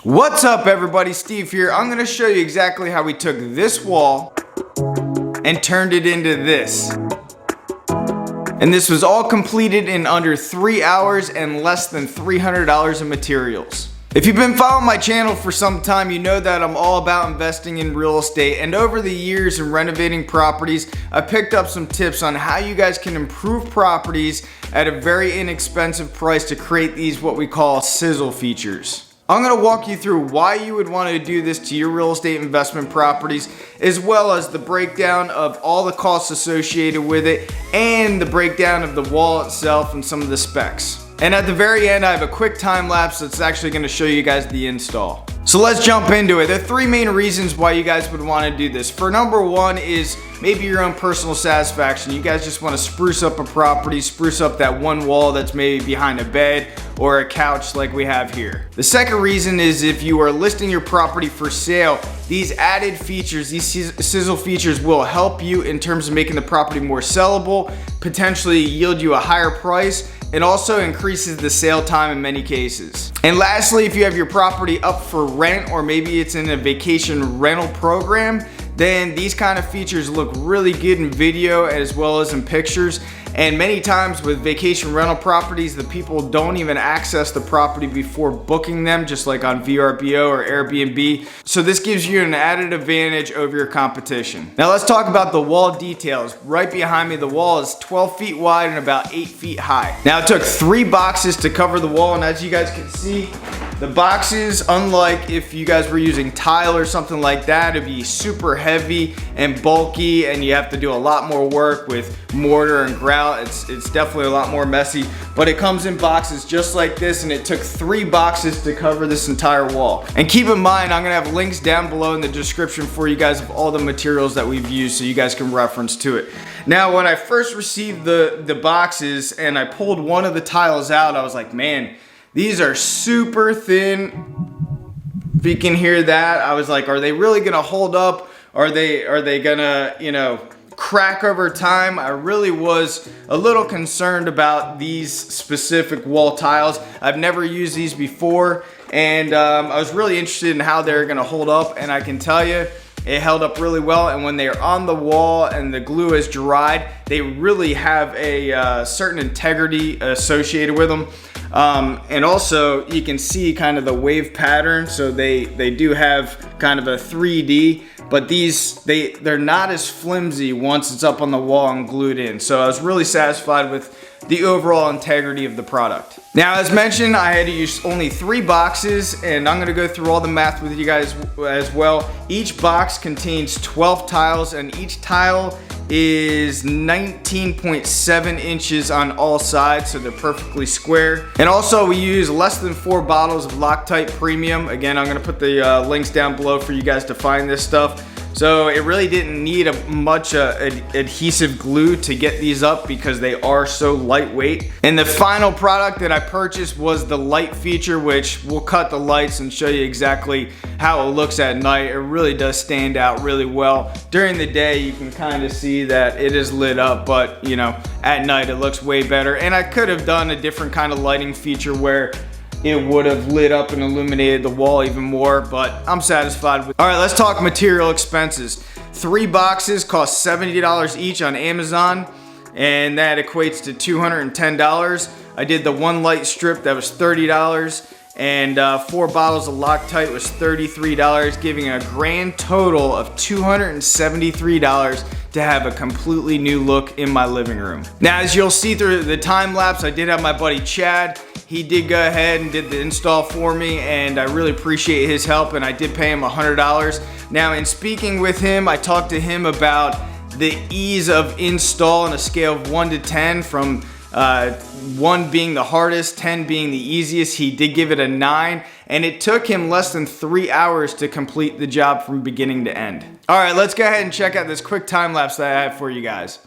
What's up everybody, Steve here. I'm gonna show you exactly how we took this wall and turned it into this. And this was all completed in under 3 hours and less than $300 in materials. If you've been following my channel for some time, you know that I'm all about investing in real estate, and over the years in renovating properties, I picked up some tips on how you guys can improve properties at a very inexpensive price to create these what we call sizzle features. I'm going to walk you through why you would want to do this to your real estate investment properties, as well as the breakdown of all the costs associated with it and the breakdown of the wall itself and some of the specs. And at the very end, I have a quick time lapse that's actually going to show you guys the install. So let's jump into it. There are 3 main reasons why you guys would want to do this. For number 1 is maybe your own personal satisfaction. You guys just want to spruce up a property, spruce up that one wall that's maybe behind a bed or a couch like we have here. The second reason is if you are listing your property for sale, these added features, these sizzle features will help you in terms of making the property more sellable, potentially yield you a higher price, and also increases the sale time in many cases. And lastly, if you have your property up for rent or maybe it's in a vacation rental program, then these kind of features look really good in video as well as in pictures. And many times with vacation rental properties, the people don't even access the property before booking them, just like on VRBO or Airbnb. So this gives you an added advantage over your competition. Now let's talk about the wall details. Right behind me, the wall is 12 feet wide and about 8 feet high. Now it took 3 boxes to cover the wall, and as you guys can see, the boxes, unlike if you guys were using tile or something like that, it'd be super heavy and bulky and you have to do a lot more work with mortar and grout. It's definitely a lot more messy, but it comes in boxes just like this, and it took 3 boxes to cover this entire wall. And keep in mind, I'm gonna have links down below in the description for you guys of all the materials that we've used so you guys can reference to it. Now, when I first received the boxes and I pulled one of the tiles out, I was like, man, these are super thin. If you can hear that, I was like, are they really gonna hold up? Are they gonna, you know, crack over time? I really was a little concerned about these specific wall tiles. I've never used these before, and I was really interested in how they're gonna hold up, and I can tell you, it held up really well. And when they're on the wall and the glue is dried, they really have a certain integrity associated with them. And also you can see kind of the wave pattern, so they do have kind of a 3D, but they're not as flimsy once it's up on the wall and glued in. So I was really satisfied with the overall integrity of the product. Now, as mentioned, I had to use only 3 boxes, and I'm gonna go through all the math with you guys as well. Each box contains 12 tiles, and each tile is 19.7 inches on all sides, so they're perfectly square. And also we use less than 4 bottles of Loctite Premium. Again, I'm gonna put the links down below for you guys to find this stuff. So it really didn't need much adhesive glue to get these up because they are so lightweight. And the final product that I purchased was the light feature, which we'll cut the lights and show you exactly how it looks at night. It really does stand out really well. During the day, you can kind of see that it is lit up, but you know, at night it looks way better. And I could have done a different kind of lighting feature where it would have lit up and illuminated the wall even more, but I'm satisfied with it. All right, let's talk material expenses. 3 boxes cost $70 each on Amazon, and that equates to $210. I did the 1 light strip, that was $30, and 4 bottles of Loctite was $33, giving a grand total of $273 to have a completely new look in my living room. Now, as you'll see through the time lapse, I did have my buddy Chad. He did go ahead and did the install for me, and I really appreciate his help, and I did pay him $100. Now, in speaking with him, I talked to him about the ease of install on a scale of 1 to 10, from 1 being the hardest, 10 being the easiest. He did give it a 9, and it took him less than 3 hours to complete the job from beginning to end. All right, let's go ahead and check out this quick time lapse that I have for you guys.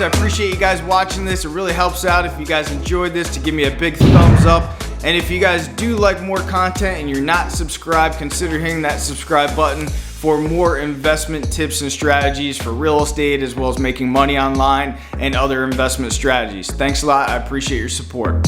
I appreciate you guys watching this. It really helps out if you guys enjoyed this to give me a big thumbs up. And if you guys do like more content and you're not subscribed, consider hitting that subscribe button for more investment tips and strategies for real estate, as well as making money online and other investment strategies. Thanks a lot. I appreciate your support.